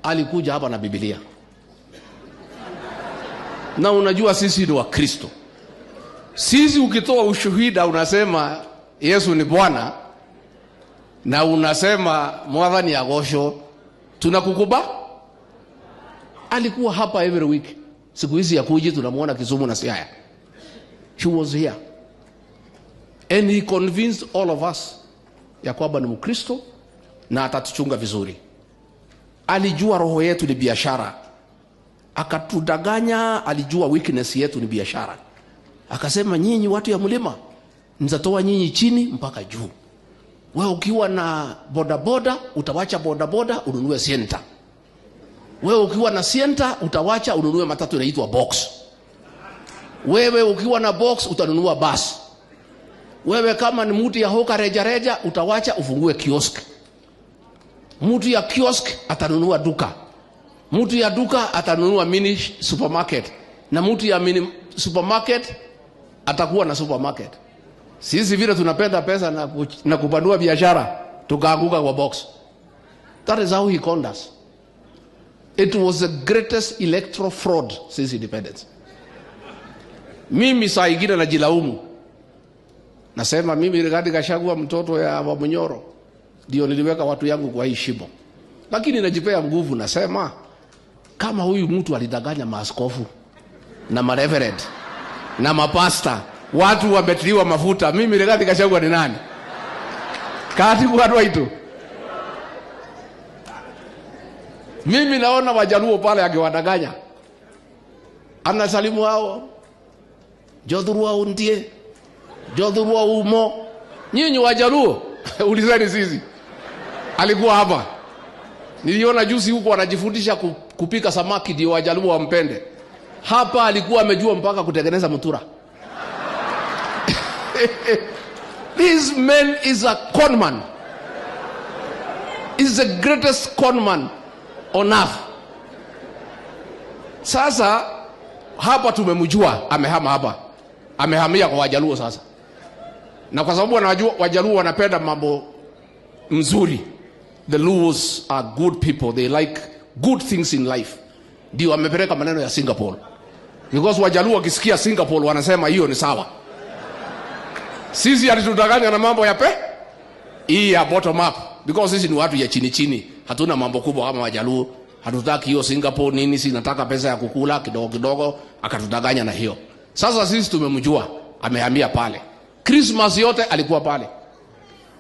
alikuja hapa na Biblia. Na unajua sisi ni Wakristo. Sisi ukitoa ushuhuda unasema Yesu ni Bwana na unasema Mwathani agosho, tunakukuba. Alikuwa hapa every week. Siku hizi ya kuji tunamuona Kisumu na Siaya. She was here. And he convinced all of us ya kwamba ni Mkristo na atatuchunga vizuri. Alijua roho yetu ni biashara. Akatudanganya, alijua weakness yetu ni biashara. Akasema nyinyi watu ya mlima, nitatoa nyinyi chini mpaka juu. Wewe ukiwa na bodaboda, utawacha bodaboda ununue Sienta. Wewe ukiwa na Sienta, utawacha ununue matatu inaitwa Box. Wewe ukiwa na Box, utanunua bus. Wewe kama ni mtu ya hoka reja reja, utawacha ufungue kiosk. Mtu ya kiosk atanunua duka. Mtu ya duka atanunua mini supermarket. Na mtu ya mini supermarket atakuwa na supermarket. Sisi vile tunapenda pesa na kupanua biashara, tukaanguka kwa Box. That is how he conned us. It was the greatest electoral fraud since independence. Mimi saa ingine najilaumu. Nasema mimi Rigathi Gachagua mtoto ya Wamunyoro ndio niliweka watu yangu kwa hii shimo. Lakini najipea nguvu, nasema kama huyu mtu alidanganya maaskofu na mareverend na mapasta, watu wametiliwa mafuta, mimi Rigathi Gachagua ni nani? Katibu watu waitu. Mimi naona Wajaluo pale akiwadanganya. Anasalimu hao. Jodhurua undie. Jodhurua umo. Nyinyi Wajaluo, ulizeni sisi. Alikuwa hapa. Niliona juzi huko wanajifundisha kupika samaki ndio Wajaluo wampende. Hapa alikuwa amejua mpaka kutengeneza mutura. This man is a conman. Is the greatest conman on earth. Sasa hapa tumemjua, amehama hapa. Amehamia kwa Wajaluo sasa. Na kwa sababu wanajua Wajaluo wanapenda mambo mzuri. The Luos are good people. They like good things in life. Ndio wamepeleka maneno ya Singapore. Because Wajaluo wakisikia Singapore wanasema hiyo ni sawa. Sisi alitudanganya na mambo ya hii ya bottom up. Because sisi ni watu ya chini chini. Hatuna mambo kubwa kama Wajaluo. Hatutaki hiyo Singapore nini, si nataka pesa ya kukula kidogo kidogo, akatudanganya na hiyo. Sasa sisi tumemjua, amehamia pale. Christmas yote alikuwa pale.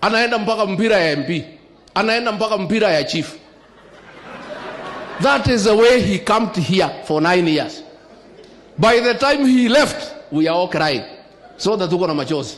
Anaenda mpaka mpira ya MP. Anaenda mpaka mpira ya chief. That is the way he came to here for 9 years. By the time he left, we are all crying. So that tuko na machozi.